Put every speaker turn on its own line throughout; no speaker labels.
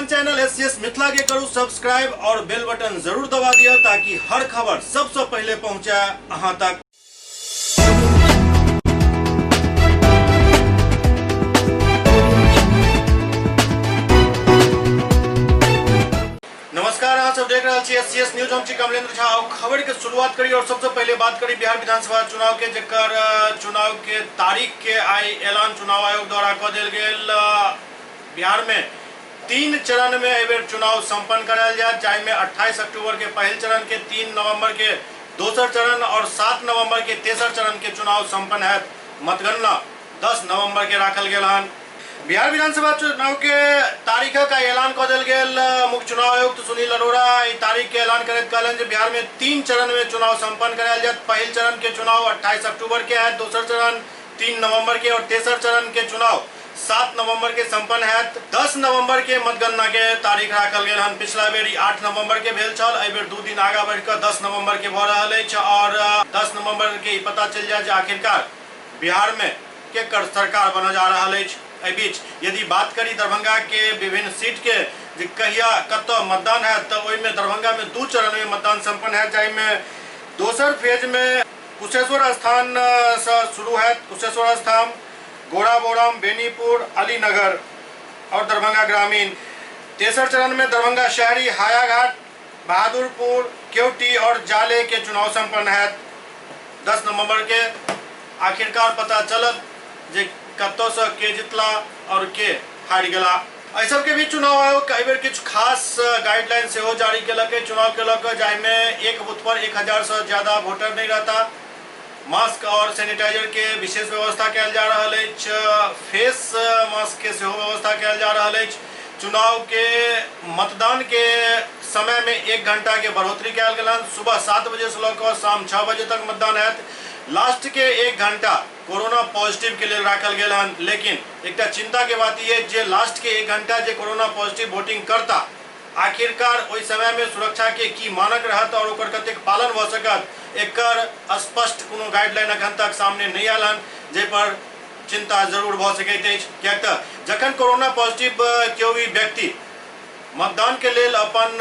अपन channel SCS Mithila के करू subscribe और बेल बटन जरूर दबा दिया ताकि हर खबर सबसे पहले पहुंचे अहां तक। नमस्कार, आप सब देख रहे हैं एससीएस न्यूज। हम छी कमलेंद्र झा। खबर के शुरुआत करी और सबसे पहले बात करी बिहार विधानसभा चुनाव के, जेकर चुनाव के तारीख के आई ऐलान चुनाव आयोग द्वारा क देल गेल। बिहार में 3 चरण में एहि बेर चुनाव संपन्न करायल जायत, जाहि में 28 अक्टूबर के पहल चरण के, 3 नवंबर के दोसर चरण और 7 नवंबर के तेसर चरण के चुनाव संपन्न हैत। मतगणना 10 नवंबर के राखल गेल हन। बिहार विधानसभा चुनाव के तारीख का ऐलान क देल गेल। मुख्य चुनाव आयुक्त सुनील अरोड़ा ई तारीख के ऐलान करैत कहलन जे बिहार में 3 चरण में चुनाव संपन्न करायल जायत। पहल चरण के चुनाव 28 अक्टूबर के है, दोसर चरण 3 नवंबर के और तेसर चरण के चुनाव 7 नवंबर के संपन्न है। 10 नवंबर के मतगणना के तारीख राखल गेल हन। पिछला बेर 8 नवंबर के भेल छल, एहि बेर 2 दिन आगा बढ़ि कऽ 10 नवंबर के भऽ रहल अछि और 10 नवंबर के पता चल जाय जे आखिरकार बिहार में केकर सरकार बनल जा रहल अछि। एहि बीच यदि बात करी दरभंगा के विभिन्न सीट के जे कहिया कतऽ मतदान है, तो ओहि में दरभंगा में 2 चरण में मतदान संपन्न है, जाहि में दोसर फेज में कुशेश्वर स्थान से शुरू है। कुशेश्वर स्थान, गोराबोरम, बेनीपुर, अलीनगर और दरभंगा ग्रामीण। तेसर चरण में दरभंगा शहरी, हायाघाट, बहादुरपुर, केवटी और जाले के चुनाव संपन्न है। 10 नवंबर के आखिरकार पता चलत जे कतौ से के जितला और के हारि गेला। एहि सब के बीच चुनाव आयोग एहि बेर किछु खास गाइडलाइन सेहो जारी केलक चुनाव के लऽ कऽ, जाहि में एक बूथ पर 1000 से ज्यादा वोटर नहीं रहता। मास्क और सैनिटाइजर के विशेष व्यवस्था कयल जा रहल अछि। फेस मास्क के सेहो व्यवस्था कयल जा रहल अछि। चुनाव के मतदान के समय में 1 घंटा के बढ़ोतरी कयल गेल हन। सुबह 7 बजे से लऽ कऽ शाम 6 बजे तक मतदान हैत। लास्ट के 1 घंटा कोरोना पॉजिटिव के लिए राखल गेल हन। लेकिन एक चिंता के बात ये जे लास्ट के 1 घंटा जे कोरोना पॉजिटिव वोटिंग करता, आखिरकार ओहि समय में सुरक्षा के की मानक रहत और ओकर कतेक पालन भ सकत, एकर स्पष्ट कोनो गाइडलाइन अखन तक सामने नहीं आयल हन, जे पर चिंता जरूर भ सकैत अछि। कियाक तऽ जखन कोरोना पॉजिटिव केओ भी व्यक्ति मतदान के लेल अपन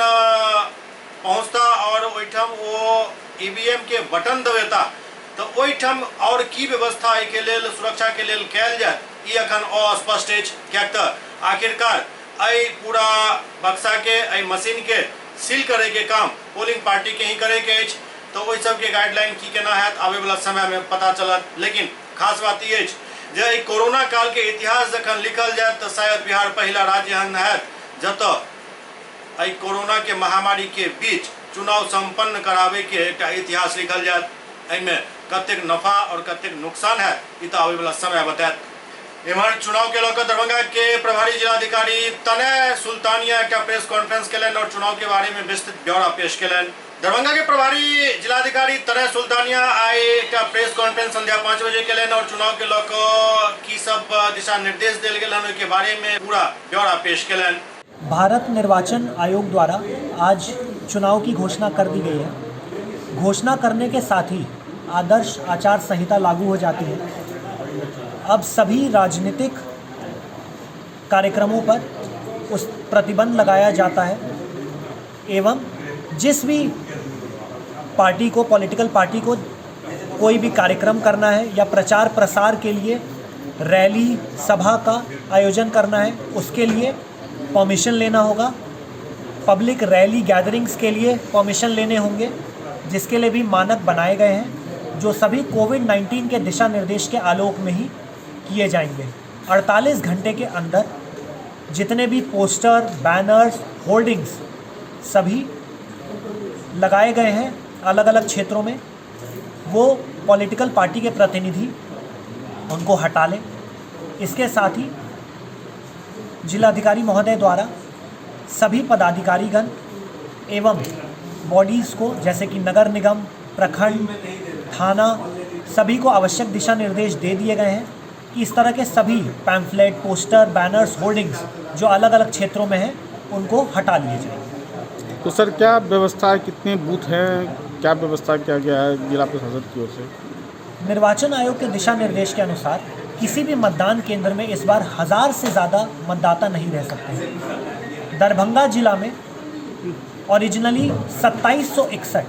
पहुंचता और ओहिठाम ओ ईवीएम के बटन दबेता, तो ओहिठाम और की व्यवस्था के लेल सुरक्षा के लेल कयल जाय, ई अखन अस्पष्ट अछि। कियाक तऽ आखिरकार एहि पूरा बक्सा के, एहि मशीन के सील करे के काम पोलिंग पार्टी के ही करे के अछि। तो ओहि सब के गाइडलाइन की केना हैत आवे वाला समय में पता चलत। लेकिन खास बात ई अछि जे कोरोना काल के इतिहास जखन लिखल जाय तो शायद बिहार पहला राज्य एहन हैत जतऽ कोरोना के महामारी के बीच चुनाव संपन्न करावे के एक इतिहास लिखल जायत। एहिमे कतेक नफा और कतेक नुकसान है, ई तो आवे वाला समय बतायत। इम्हर चुनाव के लऽ दरभंगा के प्रभारी जिलाधिकारी तनय सुल्तानिया एक प्रेस कॉन्फ्रेंस केलन और चुनाव के बारे में विस्तृत ब्यौरा पेश केलन। दरभंगा के प्रभारी जिलाधिकारी तनय सुल्तानिया आई एक प्रेस कॉन्फ्रेंस संध्या 5 बजे केलन और चुनाव के लऽ की सब दिशा निर्देश देल गेल हन के बारे में पूरा ब्यौरा पेश केलन।
भारत निर्वाचन आयोग द्वारा आज चुनाव की घोषणा कर दी गई है। घोषणा करने के साथ ही आदर्श आचार संहिता लागू हो जाती है। अब सभी राजनीतिक कार्यक्रमों पर उस प्रतिबंध लगाया जाता है एवं जिस भी पार्टी को, पॉलिटिकल पार्टी को कोई भी कार्यक्रम करना है या प्रचार प्रसार के लिए रैली, सभा का आयोजन करना है, उसके लिए परमिशन लेना होगा। पब्लिक रैली गैदरिंग्स के लिए परमिशन लेने होंगे, जिसके लिए भी मानक बनाए गए हैं, जो सभी कोविड-19 के दिशा निर्देश के आलोक में ही किए जाएंगे। 48 घंटे के अंदर जितने भी पोस्टर, बैनर्स, होर्डिंग्स सभी लगाए गए हैं अलग अलग क्षेत्रों में, वो पॉलिटिकल पार्टी के प्रतिनिधि उनको हटा लें। इसके साथ ही जिलाधिकारी महोदय द्वारा सभी पदाधिकारीगण एवं बॉडीज़ को, जैसे कि नगर निगम, प्रखंड, थाना, सभी को आवश्यक दिशा निर्देश दे दिए गए हैं कि इस तरह के सभी पैम्फलेट, पोस्टर, बैनर्स, होर्डिंग्स जो अलग अलग क्षेत्रों में हैं उनको हटा लिए जाए।
तो सर क्या व्यवस्था है, कितने बूथ हैं, क्या व्यवस्था किया गया है जिला प्रशासन की ओर से?
निर्वाचन आयोग के दिशा निर्देश के अनुसार किसी भी मतदान केंद्र में इस बार 1000 से ज़्यादा मतदाता नहीं रह सकते हैं। दरभंगा जिला में ओरिजिनली 2761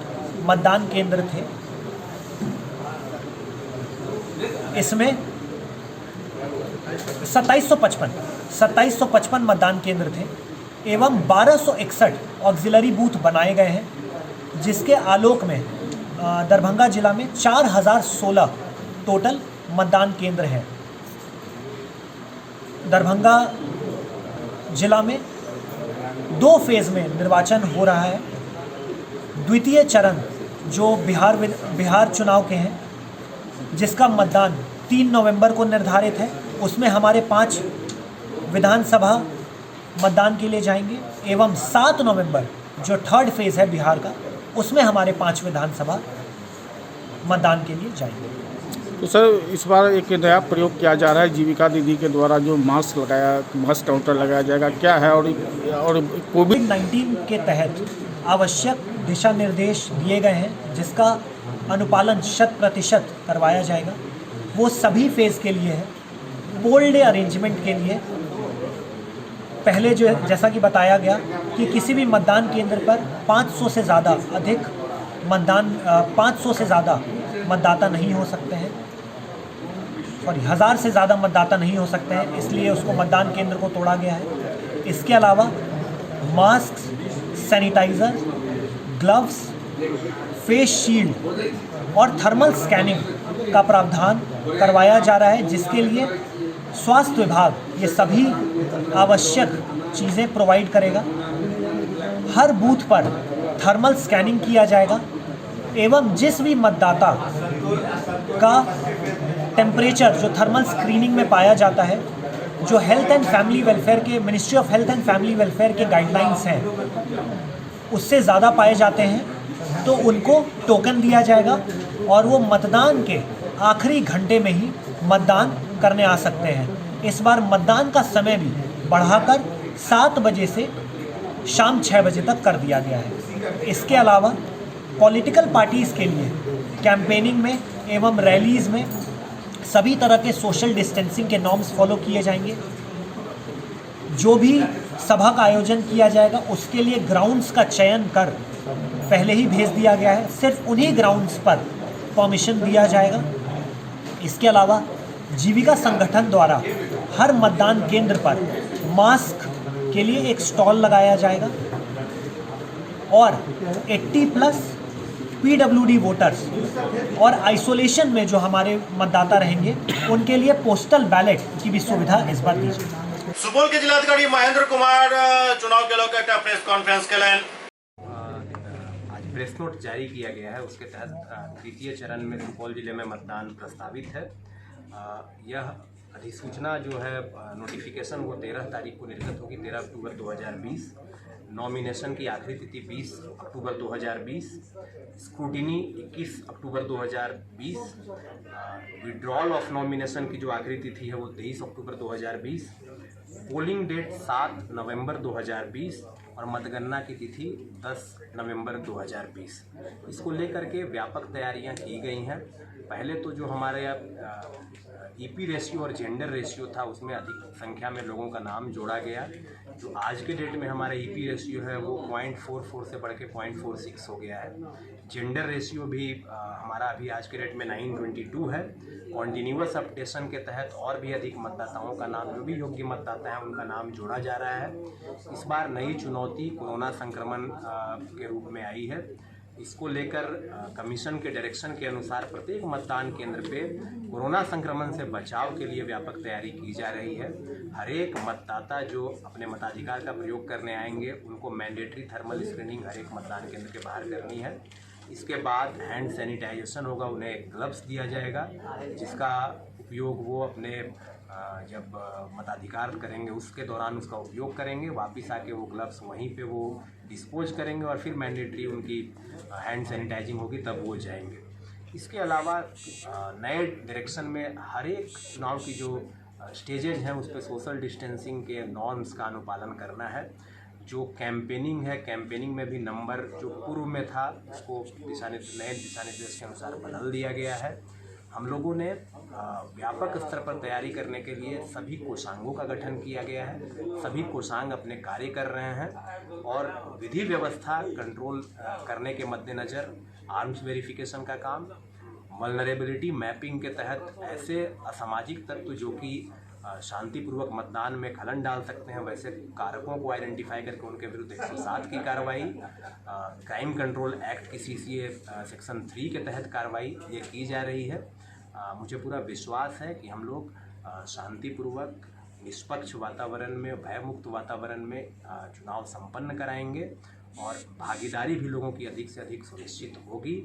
मतदान केंद्र थे। इसमें 2755 मतदान केंद्र थे एवं 1261 ऑक्सिलरी बूथ बनाए गए हैं, जिसके आलोक में दरभंगा जिला में 4016 टोटल मतदान केंद्र हैं। दरभंगा जिला में 2 फेज़ में निर्वाचन हो रहा है। द्वितीय चरण जो बिहार चुनाव के हैं, जिसका मतदान 3 नवंबर को निर्धारित है, उसमें हमारे 5 विधानसभा मतदान के लिए जाएंगे एवं 7 नवंबर जो थर्ड फेज़ है बिहार का, उसमें हमारे 5 विधानसभा मतदान के लिए जाएंगे।
तो सर, इस बार एक नया प्रयोग किया जा रहा है जीविका दीदी के द्वारा, जो मास्क काउंटर लगाया जाएगा, क्या है? और
कोविड-19 के तहत आवश्यक दिशा निर्देश दिए गए हैं, जिसका अनुपालन 100% करवाया जाएगा। वो सभी फेज़ के लिए है। पोल डे अरेंजमेंट के लिए पहले जो है, जैसा कि बताया गया कि किसी भी मतदान केंद्र पर 500 से ज़्यादा मतदाता नहीं हो सकते हैं, 1000 से ज़्यादा मतदाता नहीं हो सकते हैं, इसलिए उसको मतदान केंद्र को तोड़ा गया है। इसके अलावा mask, sanitiser, gloves, face shield और थर्मल स्कैनिंग का प्रावधान करवाया जा रहा है, जिसके लिए स्वास्थ्य विभाग ये सभी आवश्यक चीज़ें प्रोवाइड करेगा। हर बूथ पर थर्मल स्कैनिंग किया जाएगा एवं जिस भी मतदाता का टेम्परेचर जो थर्मल स्क्रीनिंग में पाया जाता है, जो हेल्थ एंड फैमिली वेलफेयर के ministry of health and family welfare के गाइडलाइंस हैं, उससे ज़्यादा पाए जाते हैं तो उनको टोकन दिया जाएगा और वो मतदान के आखिरी घंटे में ही मतदान करने आ सकते हैं। इस बार मतदान का समय भी बढ़ाकर 7 बजे से शाम 6 बजे तक कर दिया गया है। इसके अलावा पॉलिटिकल पार्टीज़ के लिए कैंपेनिंग में एवं रैलीज़ में सभी तरह के सोशल डिस्टेंसिंग के नॉर्म्स फॉलो किए जाएंगे। जो भी सभा का आयोजन किया जाएगा, उसके लिए ग्राउंड्स का चयन कर पहले ही भेज दिया गया है। सिर्फ उन्हीं ग्राउंड्स पर परमिशन दिया जाएगा। इसके अलावा जीविका संगठन द्वारा हर मतदान केंद्र पर मास्क के लिए एक स्टॉल लगाया जाएगा और 80+ PWD वोटर्स और आइसोलेशन में जो हमारे मतदाता रहेंगे, उनके लिए पोस्टल बैलेट की भी सुविधा इस बार दी जाएगी।
सुपौल के जिलाधिकारी महेंद्र कुमार चुनाव के लोग एक प्रेस कॉन्फ्रेंस करें।
आज प्रेस नोट जारी किया गया है, उसके तहत तृतीय चरण में सुपौल जिले में मतदान प्रस्तावित है। यह अधिसूचना जो है नोटिफिकेशन वो 13 तारीख को निर्गत होगी, 13 अक्टूबर 2020। नॉमिनेशन की आखिरी तिथि 20 अक्टूबर 2020, scrutiny 21 October 2020, withdrawal of nomination की जो आखिरी तिथि है वो 23 अक्टूबर 2020, पोलिंग डेट 7 नवंबर 2020 और मतगणना की तिथि 10 नवंबर 2020। इसको लेकर के व्यापक तैयारियां की गई हैं। पहले तो जो हमारे ईपी रेशियो और जेंडर रेशियो था, उसमें अधिक संख्या में लोगों का नाम जोड़ा गया। जो आज के डेट में हमारा ईपी रेशियो है वो 0.44 से बढ़ के 0.46 हो गया है। जेंडर रेशियो भी हमारा अभी आज के डेट में 922 है। कॉन्टीन्यूअस अपडेशन के तहत और भी अधिक मतदाताओं का नाम, जो भी योग्य मतदाता हैं, उनका नाम जोड़ा जा रहा है। इस बार नई चुनौती कोरोना संक्रमण के रूप में आई है। इसको लेकर कमीशन के डायरेक्शन के अनुसार प्रत्येक मतदान केंद्र पे कोरोना संक्रमण से बचाव के लिए व्यापक तैयारी की जा रही है। हर एक मतदाता जो अपने मताधिकार का प्रयोग करने आएंगे, उनको मैंडेटरी थर्मल स्क्रीनिंग हर एक मतदान केंद्र के बाहर करनी है। इसके बाद हैंड सैनिटाइजेशन होगा, उन्हें ग्लव्स दिया जाएगा, जिसका उपयोग वो अपने जब मताधिकार करेंगे उसके दौरान उसका उपयोग करेंगे। वापस आके वो ग्लव्स वहीं पे वो डिस्पोज करेंगे और फिर मैंडेटरी उनकी हैंड सैनिटाइजिंग होगी, तब वो जाएंगे। इसके अलावा नए डायरेक्शन में हर एक चुनाव की जो स्टेजेज हैं उस पर सोशल डिस्टेंसिंग के नॉर्म्स का अनुपालन करना है। जो कैंपेनिंग है, कैंपेनिंग में भी नंबर जो पूर्व में था उसको नए दिशा निर्देश के अनुसार बदल दिया गया है। हम लोगों ने व्यापक स्तर पर तैयारी करने के लिए सभी कोषांगों का गठन किया गया है। सभी कोषांग अपने कार्य कर रहे हैं और विधि व्यवस्था कंट्रोल करने के मद्देनज़र आर्म्स वेरिफिकेशन का काम, वल्नरेबिलिटी मैपिंग के तहत ऐसे असामाजिक तत्व जो कि शांतिपूर्वक मतदान में खलन डाल सकते हैं वैसे कारकों को आइडेंटिफाई करके उनके विरुद्ध 107 की कार्रवाई, क्राइम कंट्रोल एक्ट की CCA सेक्शन 3 के तहत कार्रवाई ये की जा रही है। मुझे पूरा विश्वास है कि हम लोग शांतिपूर्वक निष्पक्ष वातावरण में, भयमुक्त वातावरण में चुनाव संपन्न कराएंगे और भागीदारी भी लोगों की अधिक से अधिक सुनिश्चित होगी।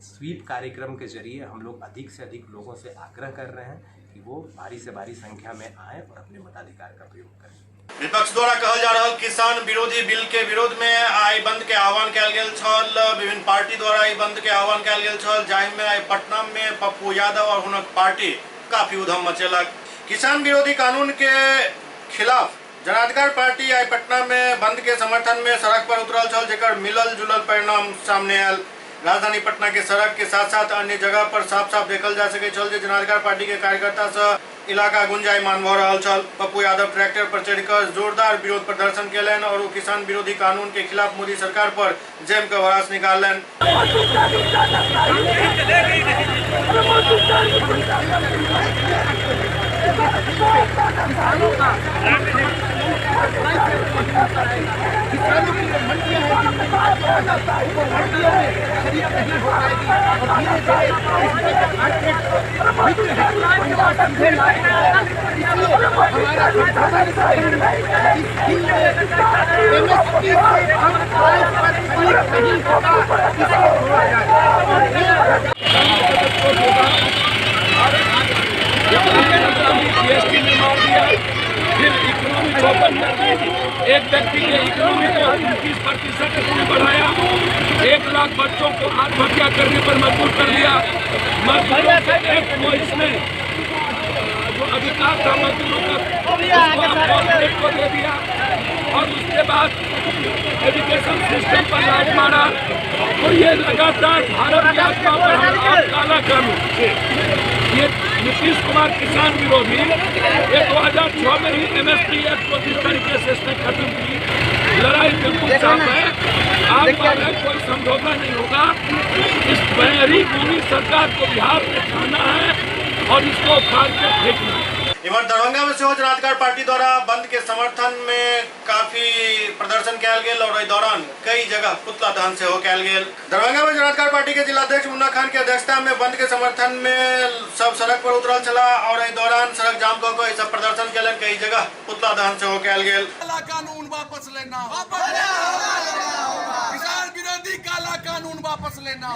स्वीप कार्यक्रम के जरिए हम लोग अधिक से अधिक लोगों से आग्रह कर रहे हैं कि वो भारी से भारी संख्या में आएँ और अपने मताधिकार का प्रयोग करें।
विपक्ष द्वारा कहल जा रहा किसान विरोधी बिल के विरोध में आई बंद के आह्वान कयल गेल छल। विभिन्न पार्टी द्वारा आई बंद के आह्वान कयल गेल छल, जाहि में आई पटना में पप्पू यादव और हुनक पार्टी काफी उधम मचेलक। किसान विरोधी कानून के खिलाफ जनाधिकार पार्टी आई पटना में बंद के समर्थन में सड़क पर उतरल छल, जेकर मिलल जुलल परिणाम सामने आयल। राजधानी पटना के सड़क के साथ साथ अन्य जगह पर साफ साफ देखल जा सके छल जे जनाधिकार पार्टी के कार्यकर्ता से इलाका गुंजायमान भ रहल छल। पप्पू यादव ट्रैक्टर पर चढ़कर जोरदार विरोध प्रदर्शन केलन और वो किसान विरोधी कानून के खिलाफ मोदी सरकार पर जम के भड़ास निकालन।
GST में मार दिया, फिर इकोनॉमी चौपन एक व्यक्ति के इकोनॉमी को 29% बढ़ाया, 1 लाख बच्चों को आत्महत्या करने पर मजबूर कर दिया। मजदूरों के एक्ट को इसमें जो अधिकार था मजदूरों का को दे दिया और उसके बाद एजुकेशन सिस्टम पर लात मारा। और ये लगातार भारत की आत्मा पर हम काला कानून ये नीतीश कुमार किसान विरोधी 2006 में ही MSP एक्ट को जिस तरीके से इसने खत्म की, लड़ाई बिल्कुल साफ है। आज वाला कोई समझौता नहीं होगा। इस बहरी मोदी सरकार को बिहार में खाना है और इसको उखाड़ के फेंकना है।
इमर दरभंगा में जनाधिकार पार्टी द्वारा बंद के समर्थन में काफी प्रदर्शन कयल गेल और इस दौरान कई जगह पुतला दहन से हो कयल गेल। दरभंगा में जनाधिकार पार्टी के जिलाध्यक्ष मुन्ना खान की अध्यक्षता में बंद के समर्थन में सब सड़क पर उतरल चला और इस दौरान सड़क जाम कर सब प्रदर्शन कयल, कई जगह पुतला दहन से हो कयल गेल।
काला कानून वापस लेना, किसान विरोधी काला कानून वापस लेना,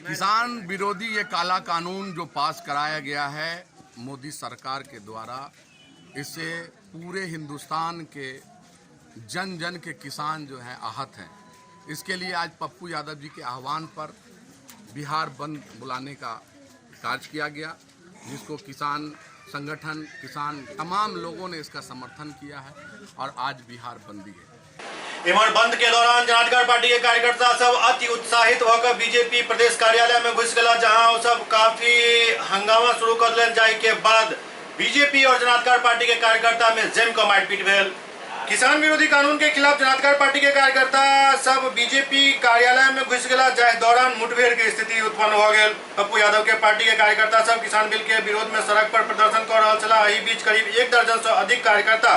किसान विरोधी ये काला कानून जो पास कराया गया है मोदी सरकार के द्वारा, इससे पूरे हिंदुस्तान के जन जन के किसान जो हैं आहत हैं। इसके लिए आज पप्पू यादव जी के आह्वान पर बिहार बंद बुलाने का कार्य किया गया, जिसको किसान संगठन, किसान तमाम लोगों ने इसका समर्थन किया है और आज बिहार बंदी है।
इमर बंद के दौरान जनाधिकार पार्टी के कार्यकर्ता सब अति उत्साहित होकर बीजेपी प्रदेश कार्यालय में घुस गया, जहां वो सब काफी हंगामा शुरू कर दिया। जाए के बाद बीजेपी और जनाधिकार पार्टी के कार्यकर्ता में जम का मारपीट भेल। किसान विरोधी कानून के खिलाफ जनाधिकार पार्टी के कार्यकर्ता सब बीजेपी कार्यालय में घुस गया, जाहि दौरान मुठभेड़ की स्थिति उत्पन्न हो गई। पप्पू यादव के पार्टी के कार्यकर्ता सब किसान बिल के विरोध में सड़क पर प्रदर्शन कर रहा चला। एहि बीच करीब 1 दर्जन से अधिक कार्यकर्ता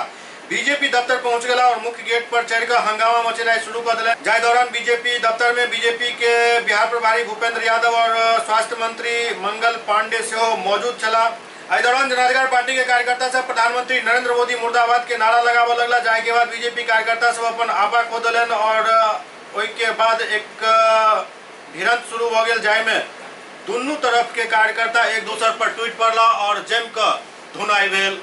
बीजेपी दफ्तर पहुंच गया और मुख्य गेट पर चढ़कर हंगामा मचेनाई शुरू कर दिया। जाहि दौरान बीजेपी दफ्तर में बीजेपी के बिहार प्रभारी भूपेंद्र यादव और स्वास्थ्य मंत्री मंगल पांडे से मौजूद छला। इस दौरान जनाधिकार पार्टी के कार्यकर्ता सब प्रधानमंत्री नरेंद्र मोदी मुर्दाबाद के नारा लगावे लगला। जाहि के बाद बीजेपी कार्यकर्ता सब अपन आपा खो दिलन और ओहि के बाद एक भिड़ंत शुरू हो गई, जाहि में दोनों तरफ के कार्यकर्ता एक दूसरे पर ट्वीट पड़ला और जम का धुनाई भेल।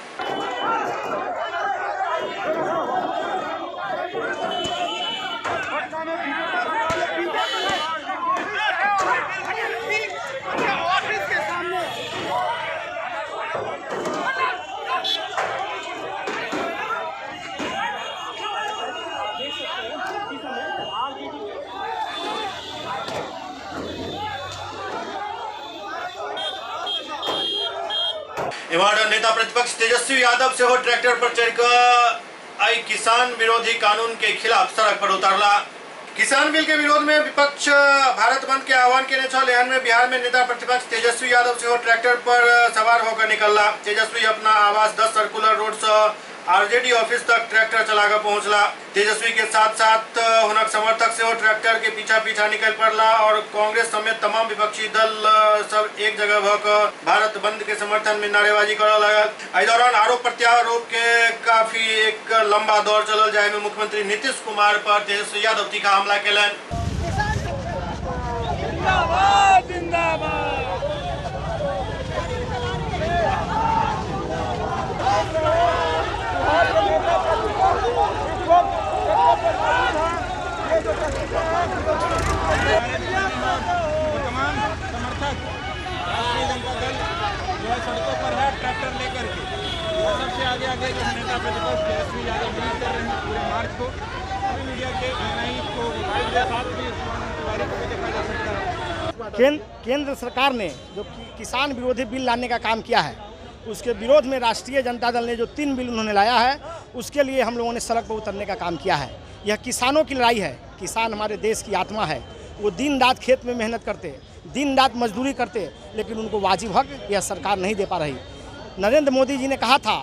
एवं नेता प्रतिपक्ष तेजस्वी यादव से हो ट्रैक्टर पर चढ़कर आई किसान विरोधी कानून के खिलाफ सड़क पर उतरला। किसान बिल के विरोध में विपक्ष भारत बंद के आह्वान के छल। एहन में बिहार में नेता प्रतिपक्ष तेजस्वी यादव से हो ट्रैक्टर पर सवार होकर निकलला। तेजस्वी अपना आवास 10 सर्कुलर रोड से आरजेडी ऑफिस तक ट्रैक्टर चलाकर पहुंचला। तेजस्वी के साथ साथ हुनक समर्थक से हो ट्रैक्टर के पीछा निकल पड़ला और कांग्रेस समेत तमाम विपक्षी दल सब एक जगह होकर भारत बंद के समर्थन में नारेबाजी करने लगल। इस दौरान आरोप प्रत्यारोप के काफी एक लंबा दौर चलल जाए में मुख्यमंत्री नीतीश कुमार पर तेजस्वी यादव तीखा हमला केलन।
तमाम समर्थक राष्ट्रीय जनता दल जो है सड़कों पर है ट्रैक्टर लेकर के, और सबसे आगे जो नेता प्रतिपक्ष तेजस्वी यादव लीड कर रहे हैं पूरे मार्च को। सभी मीडिया के नहीं को मोबाइल के साथ भी तिवारी को भी देखा जा सकता है।
केंद्र सरकार ने जो किसान विरोधी बिल लाने का काम किया है, उसके विरोध में राष्ट्रीय जनता दल ने जो 3 बिल उन्होंने लाया है, उसके लिए हम लोगों ने सड़क पर उतरने का काम किया है। यह किसानों की लड़ाई है। किसान हमारे देश की आत्मा है। वो दिन रात खेत में मेहनत करते, दिन रात मजदूरी करते, लेकिन उनको वाजिब हक यह सरकार नहीं दे पा रही। नरेंद्र मोदी जी ने कहा था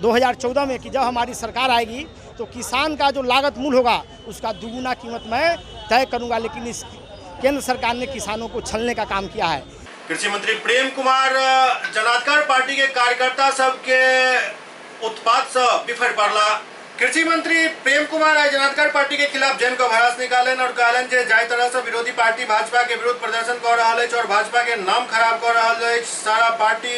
2014 में कि जब हमारी सरकार आएगी तो किसान का जो लागत मूल्य होगा उसका दुगुना कीमत मैं तय करूँगा, लेकिन इस केंद्र सरकार ने किसानों को छलने का काम किया है।
कृषि मंत्री प्रेम कुमार जनाधिकार पार्टी के कार्यकर्ता सबके उत्पाद से बिफर पड़ला। कृषि मंत्री प्रेम कुमार आज जनाधिकार पार्टी के खिलाफ जन को भड़ास निकालन और कहलन जे जाय तरह से विरोधी पार्टी भाजपा के विरुद्ध प्रदर्शन कर रहा है और भाजपा के नाम खराब कर रहा है। सारा पार्टी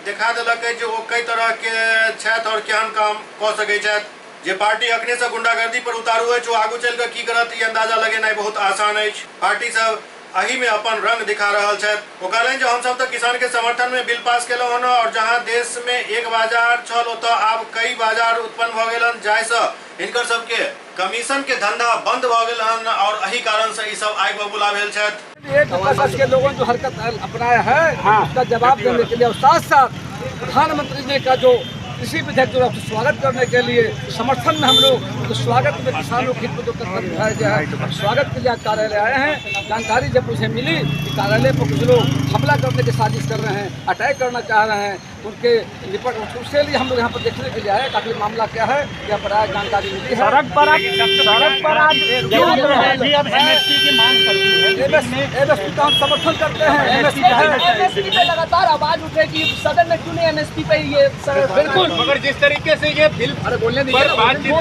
दिखा दिलक है जो कई तरह के छत और क्या काम कह सके छत। जे पार्टी अखने से गुंडागर्दी पर उतारू है जो आगू चल कर की करत ये अंदाजा लगे नहीं बहुत आसान है। पार्टी सब अही में अपन रंग दिखा रहा है। वो कहलें जो हम सब तो किसान के समर्थन में बिल पास केलो हन और जहां देश में एक बाजार छल तो अब कई बाजार उत्पन्न भ गेलन जाय से इनकर सबके कमीशन के धंधा बंद भ गेल हन और अही कारण से ई सब आग बबूला भेल छथि।
एक विपक्ष के लोगों जो हरकत अपनाया है उसका जवाब देने के लिए और साथ साथ प्रधानमंत्री जी का जो कृषि विधेयक जो स्वागत करने के लिए समर्थन में हम लोग तो स्वागत में किसानों के हित में जो कर्तव्य दिखाया गया है, स्वागत के लिए कार्यालय आए हैं। जानकारी जब मुझे मिली कि कार्यालय पर कुछ लोग हमला करने की साजिश कर रहे हैं, अटैक करना चाह रहे हैं, उनके निपट उसके लिए हम लोग यहाँ पर देखने के लिए आए ताकि मामला क्या है यह पर जानकारी मिली है। सड़क पर आज एमएसपी की मांग करती है, एमएसपी का हम समर्थन करते हैं। एमएसपी पे लगातार आवाज उठेगी, सदन में क्यों नहीं एमएसपी पे ये बिल्कुल,
मगर जिस तरीके से ये बिल
बोलने
बातचीत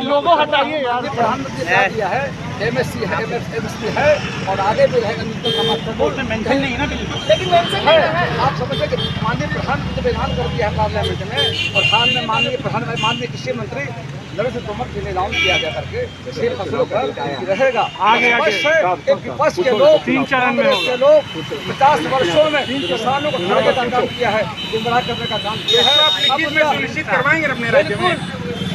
लोगों हटाइए यार, प्रधानमंत्री ने दिया है एमएसपी है और आगे भी रहेगा न्यूनतम समर्थन मेंशन नहीं है ना बिल, लेकिन मेंशन है। आप समझे कि माननीय प्रधानमंत्री ऐलान कर दिया है पार्लियामेंट में और हाल में माननीय कृषि मंत्री नरेंद्र तोमर जी ने ऐलान किया गया करके कृषि फसलों पर रहेगा। विपक्ष के लोग 3 चरण में के लोग 50 वर्षों में किसानों को ठगने का काम किया है, गुमराह करने का काम किया है।
सुनिश्चित करवाएंगे अपने राज्य में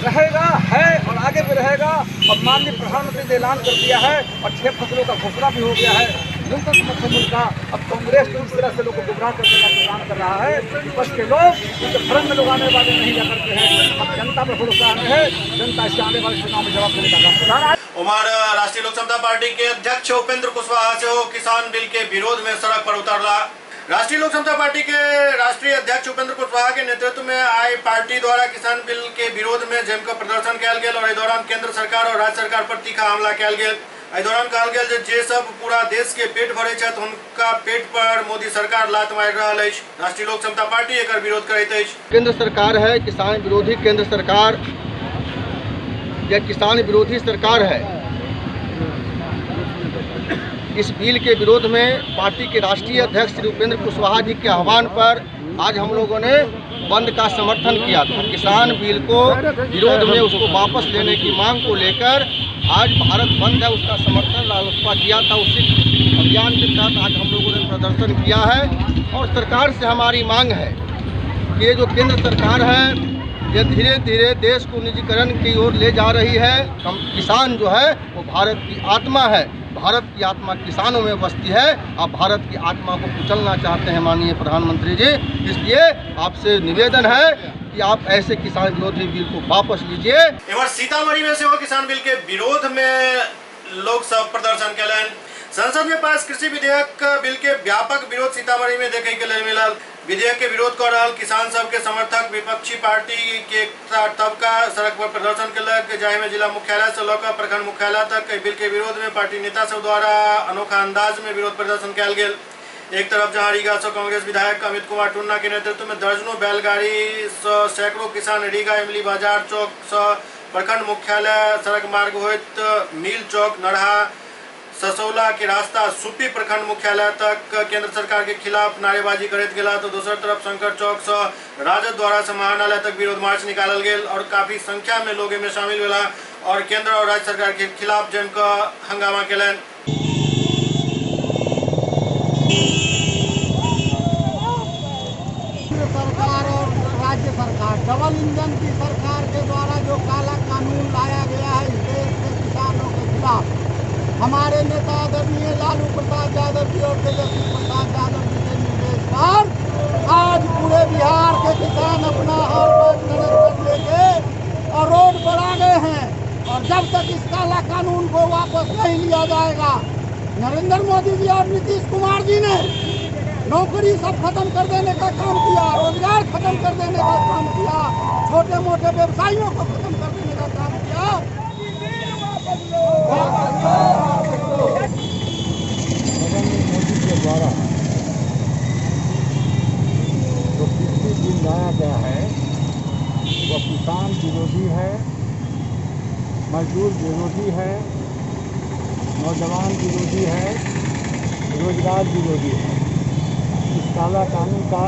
रहेगा है और आगे भी रहेगा। और माननीय प्रधानमंत्री ने ऐलान कर दिया है और 6 फसलों का घोषणा भी हो गया है न्यूनतम समर्थन मूल्य का। अब कांग्रेस तो इस तरह से लोगों को गुमराह करने का प्रोग्राम कर रहा है। विपक्ष के लोग उनके भ्रम में लोग आने वाले नहीं जा करते हैं। अब जनता पर भरोसा है, जनता इसके आने वाले चुनाव में जवाब देने का काम कर रहा है।
उमर राष्ट्रीय लोक समता पार्टी के अध्यक्ष उपेंद्र कुशवाहा से हो किसान बिल के विरोध में सड़क पर उतरला। राष्ट्रीय लोक समता पार्टी के राष्ट्रीय अध्यक्ष उपेंद्र कुशवाहा के नेतृत्व में आई पार्टी द्वारा किसान बिल के विरोध में जमकर प्रदर्शन किया गया और इस दौरान केंद्र सरकार और राज्य सरकार पर तीखा हमला किया गया। इस दौरान कहल गया जे सब पूरा देश के पेट भरे छथि उनका पेट पर मोदी सरकार लात मारि रहल अछि। राष्ट्रीय लोक समता पार्टी एकर विरोध करैत अछि।
केंद्र सरकार है किसान विरोधी केंद्र सरकार या किसान विरोधी सरकार है। इस बिल के विरोध में पार्टी के राष्ट्रीय अध्यक्ष श्री उपेंद्र कुशवाहा जी के आह्वान पर आज हम लोगों ने बंद का समर्थन किया था। किसान बिल को विरोध में उसको वापस लेने की मांग को लेकर आज भारत बंद है उसका समर्थन रालोसपा किया था। उसी अभियान के तहत आज हम लोगों ने प्रदर्शन किया है और सरकार से हमारी मांग है कि ये जो केंद्र सरकार है ये धीरे धीरे देश को निजीकरण की ओर ले जा रही है। हम किसान जो है वो भारत की आत्मा है, भारत की आत्मा किसानों में बसती है। आप भारत की आत्मा को कुचलना चाहते हैं माननीय प्रधानमंत्री जी, इसलिए आपसे निवेदन है कि आप ऐसे किसान विरोधी बिल को वापस लीजिए।
इधर सीतामढ़ी में सेहो किसान बिल के विरोध में लोग सब प्रदर्शन कयलनि। संसद में पास कृषि विधेयक बिल के व्यापक विरोध सीतामढ़ी में देखे के लिए मिलल। विधेयक के विरोध कर रहा किसान सब के समर्थक विपक्षी पार्टी के तबका सड़क पर प्रदर्शन कयलक, जाहि में जिला मुख्यालय से लऽ प्रखंड मुख्यालय तक बिल के विरोध में पार्टी नेता सब द्वारा अनोखा अंदाज में विरोध प्रदर्शन कयल गेल। एक तरफ जहां रीगा से कांग्रेस विधायक अमित कुमार टुन्ना के नेतृत्व में दर्जनों बैलगाड़ी से सैकड़ों किसान रीगा इमली बाजार चौक से प्रखंड मुख्यालय सड़क मार्ग होइत मिल चौक नरहा ससौला के रास्ता सुप्पी प्रखंड मुख्यालय तक केंद्र सरकार के खिलाफ नारेबाजी करते गेला, तो दूसरी तरफ शंकर चौक से राजद द्वारा समाहरणालय तक विरोध मार्च निकालल गेल और काफी संख्या में लोग में शामिल भेला और केंद्र और राज्य सरकार के खिलाफ जमकर हंगामा केलन।
सरकार और राज्य सरकार डबल इंजन की सरकार के द्वारा जो काला कानून लाया गया है इस देश के किसानों के खिलाफ हमारे नेता आदरणीय लालू प्रसाद यादव जी और तेजस्वी प्रसाद यादव जी के निर्देश पर आज पूरे बिहार के किसान अपना हाथ लेके और रोड पर आ गए हैं। और जब तक इस काला कानून को वापस नहीं लिया जाएगा, नरेंद्र मोदी जी और नीतीश कुमार जी ने नौकरी सब खत्म कर देने का काम किया, रोजगार खत्म कर देने का काम किया, छोटे मोटे व्यवसायियों को खत्म कर देने का काम किया।
मोदी के द्वारा जो कृषि बिल लाया गया है वह किसान विरोधी है, मजदूर विरोधी है, नौजवान विरोधी है, रोजगार विरोधी है। इस काला कानून का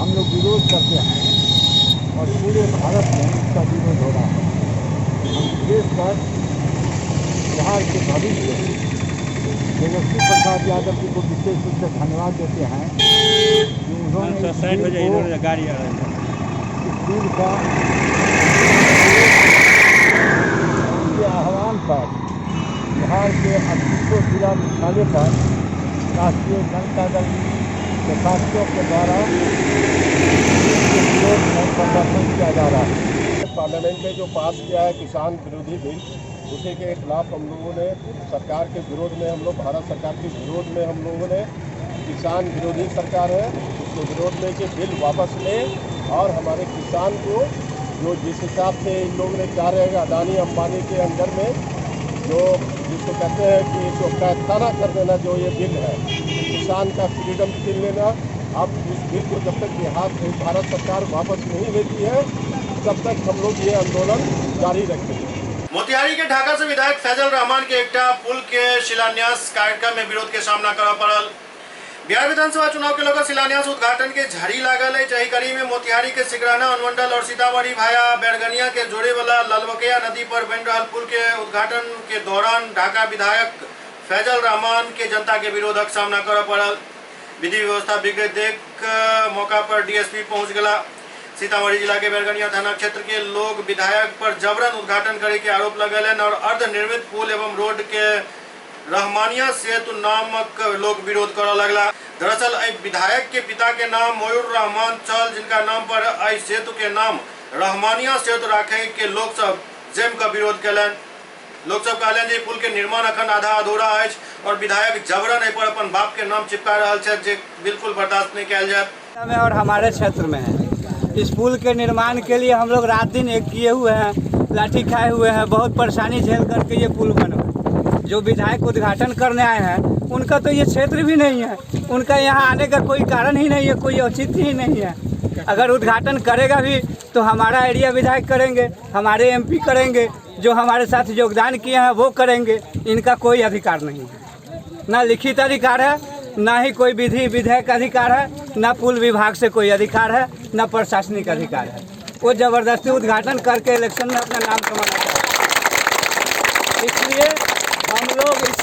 हम लोग विरोध करते हैं और पूरे भारत में इसका विरोध हो रहा है। हम विशेषकर बिहार के भविष्य तेजस्वी प्रसाद यादव जी को विशेष रूप से धन्यवाद देते हैं कि उन्होंने इस बिल का उनके आह्वान पर बिहार के 38 जिला मुख्यालय पर राष्ट्रीय जनता दल के साथियों के द्वारा विरोध में प्रदर्शन किया जा रहा है।
पार्लियामेंट में जो पास किया है किसान विरोधी बिल, उसी के खिलाफ हम लोगों ने सरकार के विरोध में हम लोग भारत सरकार के विरोध में हम लोगों ने किसान विरोधी सरकार है उसके विरोध में कि बिल वापस लें और हमारे किसान को जो जिस हिसाब से इन लोगों ने चाह रहे हैं अदानी अंबानी के अंदर में जो जिसको कहते हैं कि जो कैदखाना कर देना जो ये बिल है किसान का फ्रीडम छीन लेना। अब इस बिल को जब तक भारत सरकार वापस नहीं लेती है तब तक हम लोग ये आंदोलन जारी रखेंगे।
मोतिहारी के ढाका से विधायक फैजल रहमान के एकटा पुल के शिलान्यास कार्यक्रम में विरोध के सामना करना पड़ल। बिहार विधानसभा चुनाव के लोग शिलान्यास उद्घाटन के झड़ी लागल है। जही कड़ी में मोतिहारी के सिकराना अनुमंडल और सीतामढ़ी भाया बैरगनिया के जोड़े वाला ललबकिया नदी पर बन रहा पुल के उद्घाटन के दौरान ढाका विधायक फैजल रहमान के जनता के विरोधक सामना करना पड़ल। विधि व्यवस्था बिगड़े देख मौका पर डीएसपी पहुंच गया। सीतामढ़ी जिला के बैरगनिया थाना क्षेत्र के लोग विधायक पर जबरन उद्घाटन करे के आरोप लगेलन और अर्धनिर्मित पुल एवं रोड के रहमानिया सेतु नामक लोग विरोध कर लगला। दरअसल विधायक के पिता के नाम मयूर रहमान चल, जिनका नाम पर आई सेतु के नाम रहमानिया सेतु राखे के लोग सब जम का विरोध कलन। लोग सब कहलन जे पुल के निर्माण अखन आधा अधूरा है और विधायक जबरन एहि पर अपन बाप के नाम चिपका रहा है, जे बिल्कुल बर्दाश्त नहीं किया जाए।
और हमारे क्षेत्र में है इस पुल के निर्माण के लिए हम लोग रात दिन एक किए हुए हैं, लाठी खाए हुए हैं, बहुत परेशानी झेल करके ये पुल बना। जो विधायक उद्घाटन करने आए हैं उनका तो ये क्षेत्र भी नहीं है, उनका यहाँ आने का कोई कारण ही नहीं है, कोई औचित्य ही नहीं है। अगर उद्घाटन करेगा भी तो हमारा एरिया विधायक करेंगे, हमारे एमपी करेंगे, जो हमारे साथ योगदान किए हैं वो करेंगे। इनका कोई अधिकार नहीं है, ना लिखित अधिकार है, ना ही कोई विधि विधेयक अधिकार है, ना पुल विभाग से कोई अधिकार है, ना प्रशासनिक अधिकार है। वो जबरदस्ती उद्घाटन करके इलेक्शन में अपना नाम कमाना चाहते हैं। इसलिए हम लोग इस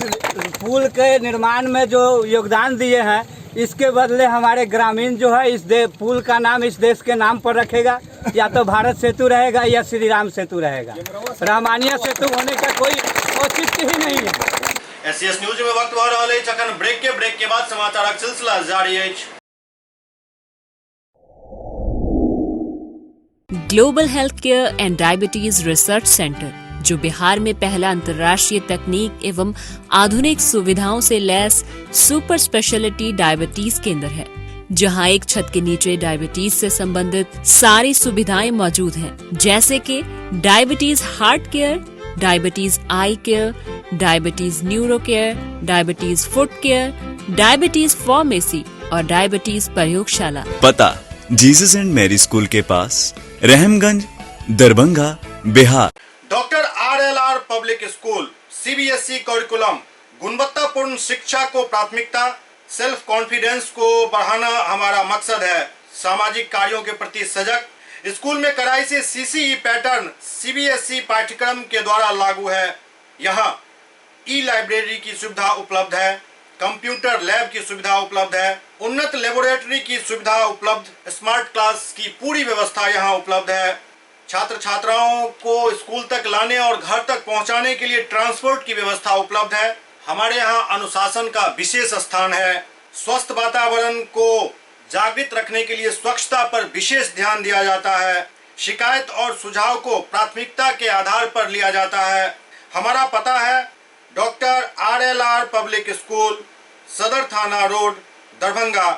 पुल के निर्माण में जो योगदान दिए हैं इसके बदले हमारे ग्रामीण जो है इस पुल का नाम इस देश के नाम पर रखेगा, या तो भारत सेतु रहेगा या श्री राम सेतु रहेगा। रहमानिया सेतु होने का कोई औचित्य ही नहीं है।
SCS न्यूज में वक्त भऽ रहल अछि अखन ब्रेक के बाद समाचारक सिलसिला जारी अछि।
Global health care and diabetes research centre, जो बिहार में पहला अंतर्राष्ट्रीय तकनीक एवं आधुनिक सुविधाओं से लैस सुपर स्पेशलिटी डायबिटीज केंद्र है, जहां एक छत के नीचे डायबिटीज से संबंधित सारी सुविधाएं मौजूद हैं, जैसे कि diabetes heart care, diabetes eye care, diabetes neuro care, diabetes foot care, diabetes pharmacy और डायबिटीज प्रयोगशाला।
पता जीसस एंड मैरी स्कूल के पास, Rahmganj, Darbhanga, Bihar.
Doctor RLR public school CBSE curriculum, गुणवत्तापूर्ण शिक्षा को प्राथमिकता, सेल्फ कॉन्फिडेंस को बढ़ाना हमारा मकसद है। सामाजिक कार्यों के प्रति सजग। स्कूल में कड़ाई से CCE पैटर्न CBSE पाठ्यक्रम के द्वारा लागू है। यहाँ लाइब्रेरी की सुविधा उपलब्ध है, कंप्यूटर लैब की सुविधा उपलब्ध है, उन्नत लेबोरेटरी की सुविधा उपलब्ध, स्मार्ट क्लास की पूरी व्यवस्था यहाँ उपलब्ध है। छात्र छात्राओं को स्कूल तक लाने और घर तक पहुँचाने के लिए ट्रांसपोर्ट की व्यवस्था उपलब्ध है। हमारे यहाँ अनुशासन का विशेष स्थान है। स्वस्थ वातावरण को जागृत रखने के लिए स्वच्छता पर विशेष ध्यान दिया जाता है। शिकायत और सुझाव को प्राथमिकता के आधार पर लिया जाता है। हमारा पता है doctor RLR public school, Sadar Thana road, Darbhanga,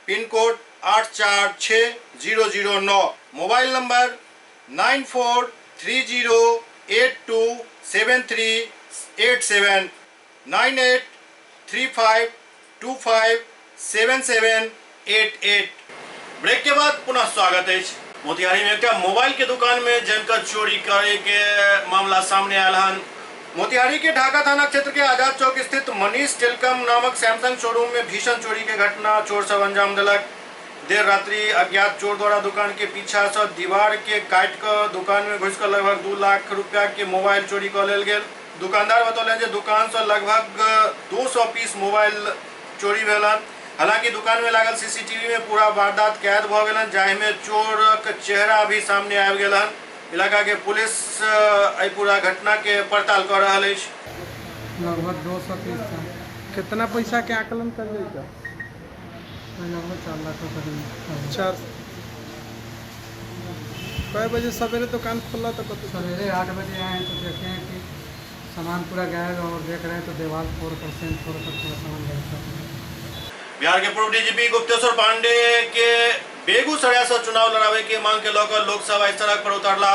pin code 846009, mobile number 9430827387, 9835257788। Break के बाद पुनः स्वागत है। मोतिहारी में एक मोबाइल के दुकान में जमकर चोरी करे के मामला सामने आयल हन। मोतिहारी के ढाका थाना क्षेत्र के आजाद चौक स्थित मनीष टेलीकॉम नामक सैमसंग शोरूम में भीषण चोरी के घटना चोर सब अंजाम दिलक। देर रात्रि अज्ञात चोर द्वारा दुकान के पीछा से दीवार के काट कर दुकान में घुस कर लगभग 2 लाख रुपया के मोबाइल चोरी कर लेल गेल। दुकानदार बतौलन जे दुकान से लगभग 200 पीस मोबाइल चोरी भेलन। हालांकि दुकान में लागल CCTV में पूरा वारदात कैद भ गेलन, जाहि में चोर के चेहरा भी सामने आबि गेलन। इलाका के पुलिस पूरा घटना के पड़ताल कर रहा है।
लगभग 200 पीस था। कितना पैसा के आकलन कर देगा? लगभग 4 लाख रुपये। 4 कै बजे सवेरे दुकान खुला तो सवेरे 8 बजे आए तो देखे हैं कि सामान पूरा गायब और देख रहे हैं तो दीवार फोड़ कर पूरा सामान गायब।
बिहार के पूर्व DGP गुप्तेश्वर पांडे के बेगूसराय से चुनाव लड़ावे की मांग के लेकर लोकसभा इस सड़क पर उतरला।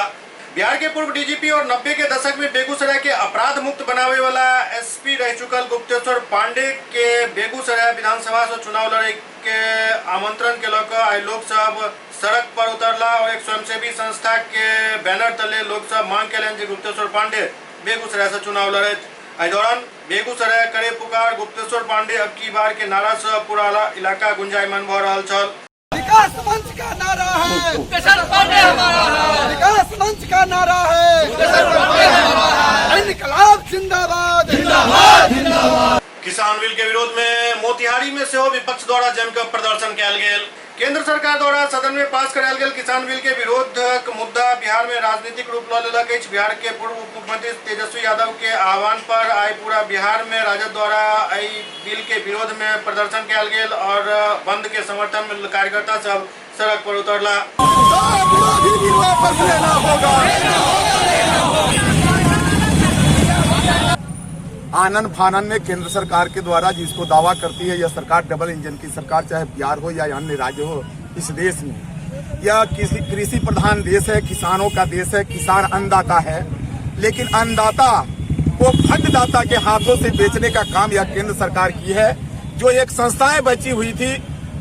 बिहार के पूर्व DGP और 90 के दशक में बेगूसराय के अपराध मुक्त बनावे वाला SP रह चुकल गुप्तेश्वर पांडे के बेगूसराय विधानसभा से चुनाव लड़े के आमंत्रण के लेकर आज लोग सब सड़क पर उतरला और एक स्वयंसेवी संस्था के बैनर तले लोग सब मांग के लें गुप्तेश्वर पांडे बेगूसराय से चुनाव लड़े। इस दौरान बेगूसराय करे पुकार गुप्तेश्वर पांडे अब की बार के नारा से पूरा इलाका गुंजायमान भ रहल छल।
विकास मंच का नारा है, गुप्तेश्वर पांडे हमारा है। विकास मंच का नारा है, गुप्तेश्वर पांडे हमारा है। इनकलाब जिंदाबाद, जिंदाबाद, जिंदाबाद।
किसान बिल के विरोध में मोतिहारी में से विपक्ष द्वारा जमकर प्रदर्शन कयल गेल। केंद्र सरकार द्वारा सदन में पास करायल गेल किसान बिल के विरोधक मुद्दा बिहार में राजनीतिक रूप ल लेलक अछि। बिहार के पूर्व उप मुख्यमंत्री तेजस्वी यादव के आह्वान पर आई पूरा बिहार में राजद द्वारा आई बिल के विरोध में प्रदर्शन कयल गेल और बंद के समर्थन में कार्यकर्ता सब सड़क पर उतरला।
आनन फानन में केंद्र सरकार के द्वारा जिसको दावा करती है यह सरकार डबल इंजन की सरकार, चाहे बिहार हो या अन्य राज्य हो, इस देश में यह कृषि प्रधान देश है, किसानों का देश है, किसान अन्नदाता है। लेकिन अन्नदाता को फंडदाता के हाथों से बेचने का काम यह केंद्र सरकार की है। जो एक संस्थाएं बची हुई थी,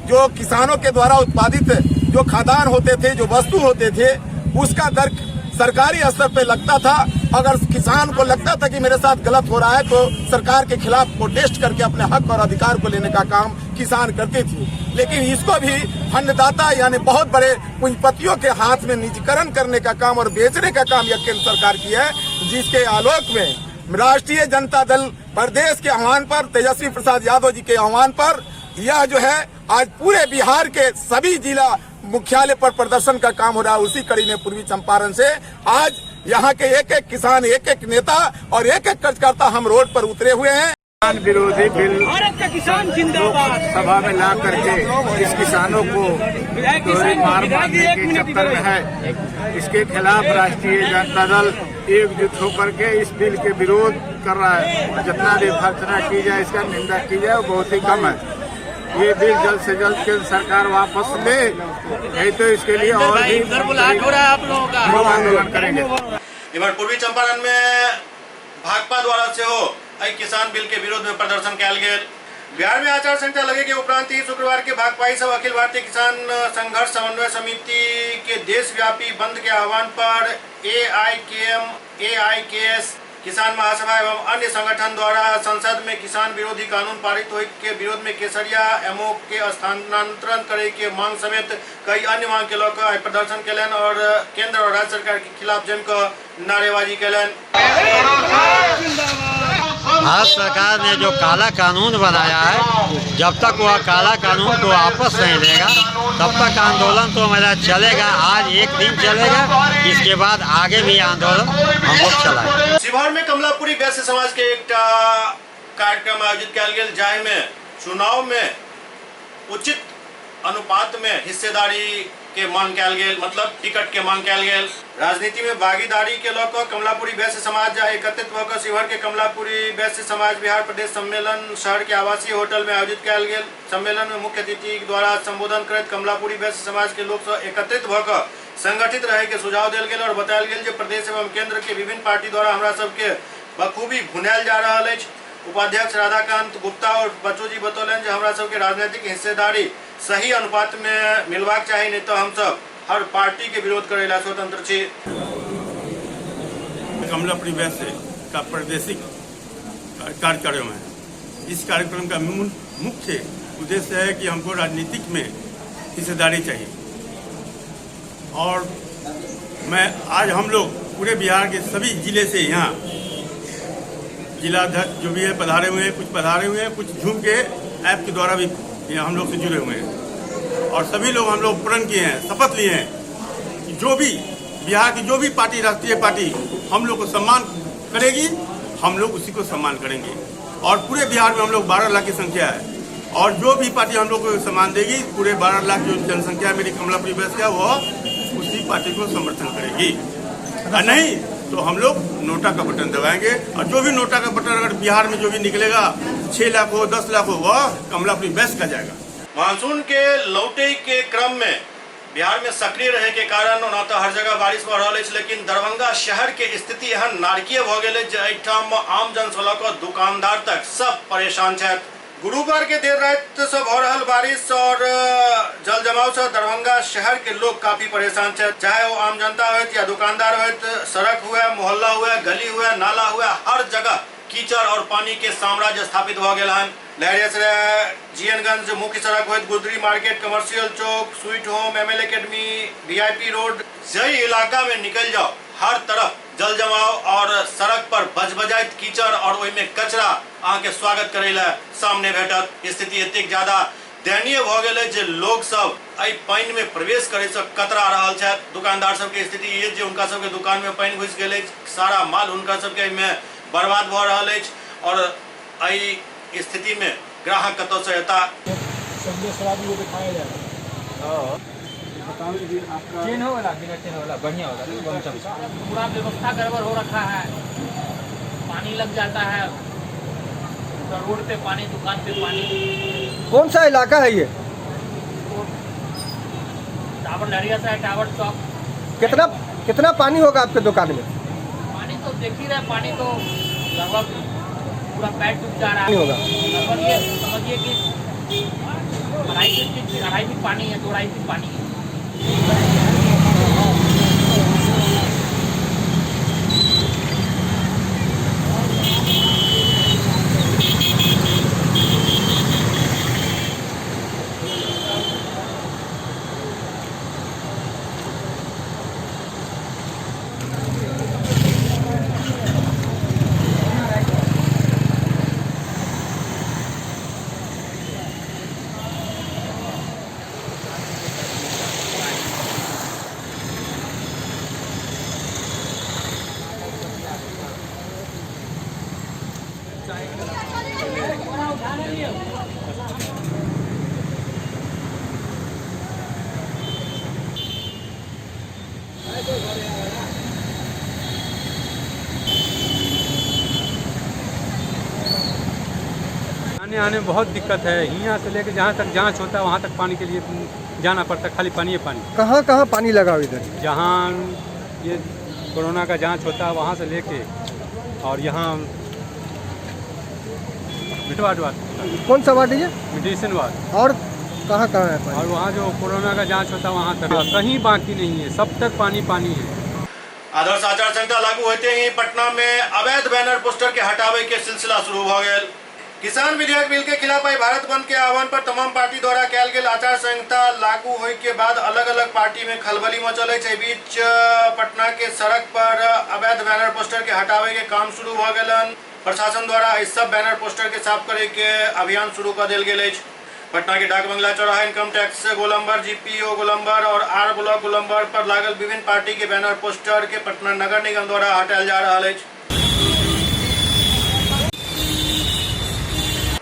जो किसानों के द्वारा उत्पादित जो खाद्यान्न होते थे, जो वस्तु होते थे, उसका दर सरकारी स्तर पे लगता था। अगर किसान को लगता था कि मेरे साथ गलत हो रहा है तो सरकार के खिलाफ प्रोटेस्ट करके अपने हक और अधिकार को लेने का काम किसान करते थे। लेकिन इसको भी फंडदाता यानी बहुत बड़े पूंजीपतियों के हाथ में निजीकरण करने का काम और बेचने का काम यह केंद्र सरकार की है, जिसके आलोक में राष्ट्रीय जनता दल प्रदेश के आह्वान पर, तेजस्वी प्रसाद यादव जी के आह्वान पर यह जो है आज पूरे बिहार के सभी जिला मुख्यालय पर प्रदर्शन का काम हो रहा है। उसी कड़ी में पूर्वी चंपारण से आज यहाँ के एक एक किसान, एक एक नेता और एक एक कार्यकर्ता हम रोड पर उतरे हुए हैं।
किसान विरोधी बिल भारत का किसान जिंदाबाद सभा में ला करके इस किसानों को मार मारने के चक्कर में है। इसके खिलाफ राष्ट्रीय जनता दल एकजुट होकर के इस बिल के विरोध कर रहा है। जितना भी भर्त्सना की जाए, इसका निंदा की जाए, वो बहुत ही कम है। ये बिल जल्द से जल्द केंद्र सरकार वापस ले, नहीं तो इसके लिए और भी आप लोगों का आंदोलन करेंगे।
इधर पूर्वी चंपारण में भाजपा द्वारा से हो किसान बिल के विरोध में प्रदर्शन किया गया। बिहार में आचार संहिता लगे के उपरांत ही शुक्रवार के भाकपाई सब अखिल भारतीय किसान संघर्ष समन्वय समिति के देशव्यापी बंद के आह्वान पर AIKM, AIKS, किसान महासभा एवं अन्य संगठन द्वारा संसद में किसान विरोधी कानून पारित होने के विरोध में केसरिया एमओ के स्थानांतरण करे के मांग समेत कई अन्य मांग के लेकर प्रदर्शन कैलन और केंद्र और राज्य सरकार के खिलाफ जमकर नारेबाजी कैलन।
भारत सरकार ने जो काला कानून बनाया है, जब तक वह काला कानून को वापस नहीं लेगा तब तक आंदोलन तो हमारा चलेगा। आज एक दिन चलेगा, इसके बाद आगे भी आंदोलन हम लोग चलाएंगे।
शिवहर में कमलापुरी वैश्य समाज के एक कार्यक्रम आयोजित किया गया, जाहि में चुनाव में उचित अनुपात में हिस्सेदारी के मांग किया गया, मतलब टिकट के मांग किया गया। राजनीति में भागीदारी के लोग कमलापुरी वैश्य समाज एकत्रित होकर शिवहर के कमलापुरी वैश्य समाज बिहार प्रदेश सम्मेलन शहर के आवासीय होटल में आयोजित किया गया। सम्मेलन में मुख्य अतिथि द्वारा संबोधन करते कमलापुरी वैश्य समाज के लोग एकत्रित होकर संगठित रहे के सुझाव दिल गया और बतायल गया जो प्रदेश एवं केंद्र के विभिन्न पार्टी द्वारा हमरा सबके बखूबी भुनायल जा रहा है। उपाध्यक्ष राधाकांत गुप्ता और बच्चू जी बतौलन जो हमरा सबके राजनीतिक हिस्सेदारी सही अनुपात में मिलवाक चाहिए, नहीं तो हम सब हर पार्टी के विरोध करेला स्वतंत्र छे।
कमलापुरी वैश्य का प्रादेशिक कार्यक्रम है। इस कार्यक्रम का मुख्य उद्देश्य है कि हमको राजनीतिक में हिस्सेदारी चाहिए और आज हम लोग पूरे बिहार के सभी जिले से यहाँ जिलाध्यक्ष जो भी है पधारे हुए हैं, कुछ पधारे हुए हैं, कुछ झूम के ऐप के द्वारा भी हम लोग से जुड़े हुए हैं और सभी लोग हम लोग प्रण किए हैं, शपथ लिए हैं कि जो भी बिहार की जो भी पार्टी, राष्ट्रीय पार्टी हम लोग को सम्मान करेगी, हम लोग उसी को सम्मान करेंगे। और पूरे बिहार में हम लोग 12 लाख की संख्या है और जो भी पार्टी हम लोग को सम्मान देगी, पूरे 12 लाख जो जनसंख्या मेरी कमलापुरी वैश्य का, वह उसी पार्टी को समर्थन करेगी। और नहीं तो हम लोग नोटा का बटन दबाएंगे और जो भी नोटा का बटन अगर बिहार में जो भी निकलेगा 6 लाख हो 10 लाख हो, वह कमलापुरी वैश्य का जाएगा।
मानसून के लौटे के क्रम में बिहार में सक्रिय रहे के कारण न तो हर जगह बारिश हो रहा है, लेकिन दरभंगा शहर के स्थिति एहन नारकीय भ गेल एठाम आम जन से लऽ दुकानदार तक सब परेशान छथि। गुरुवार के देर रात से हो रहा बारिश और जल जमाव से दरभंगा शहर के लोग काफी परेशान थे, चाहे वो आम जनता हो या दुकानदार हो, सड़क हुआ, मोहल्ला हुआ, गली हुआ, नाला हुआ, हर जगह कीचड़ और पानी के साम्राज्य स्थापित हो गया है। लहरिया जीएनगंज मुख्य सड़क हो, Gudri market, commercial Chowk, sweet home, ML academy, VIP road, जई इलाका में निकल जाओ हर तरफ जल जमाव और सड़क पर बजबजाइत कीचड़ और ओहि में कचरा अहाँ के स्वागत करेला सामने भेटत। स्थिति एतेक ज्यादा दयनीय भ गेल जे लोग सब एहि पानि में प्रवेश करे से कतरा रहल छथि। दुकानदार सब के स्थिति ये जे उनका सब के दुकान में पानि घुस गेल, सारा माल उनका सब के में बर्बाद भ रहल अछि और एहि स्थिति में ग्राहक कतौ से एता
दिखाया जाएगा। चेन हो वाला, बिना चेन वाला बढ़िया वाला, पूरा व्यवस्था गड़बड़ हो रखा है, पानी लग जाता है रोड पे, पानी दुकान पे पानी।
कौन सा इलाका है ये?
टावर लहरिया सा है, टावर चौक।
कितना पानी होगा आपके दुकान में?
पानी तो देख ही रहे, पानी तो लगभग पूरा पैर डूब जा रहा है। लगभग ये समझिए कि 2.5 फीट पानी है, 2.5 फीट पानी है।
बनाने में बहुत दिक्कत है। यहाँ से लेकर जहाँ तक जांच होता है वहाँ तक पानी के लिए जाना पड़ता है, खाली पानी है पानी।
कहाँ कहाँ पानी लगा इधर?
जहाँ ये कोरोना का जांच होता है वहाँ से लेके और यहाँ मिटवाट वार्ड।
कौन सा वार्ड है ये?
Medicine ward.
और कहाँ कहाँ है पानी?
और वहाँ जो कोरोना का जांच होता है वहाँ तक कहीं बाकी नहीं है, सब तक पानी पानी है।
आदर्श आचार संहिता लागू होते ही पटना में अवैध बैनर पोस्टर के हटावे के सिलसिला शुरू हो गया। किसान विधेयक बिल के खिलाफ आई भारत बंद के आह्वान पर तमाम पार्टी द्वारा कैल गेल आचार संहिता लागू होने के बाद अलग अलग पार्टी में खलबली मचल है। बीच पटना के सड़क पर अवैध बैनर पोस्टर के हटावे के काम शुरू हो गए। प्रशासन द्वारा इस सब बैनर पोस्टर के साफ करे के अभियान शुरू कर दिल गेल। पटना के डाक बंगला चौराहा, इनकम टैक्स गोलंबर, जीपीओ गोलंबर और आर ब्लॉक गोलंबर पर लागल विभिन्न पार्टी के बैनर पोस्टर के पटना नगर निगम द्वारा हटायल जा रहा है।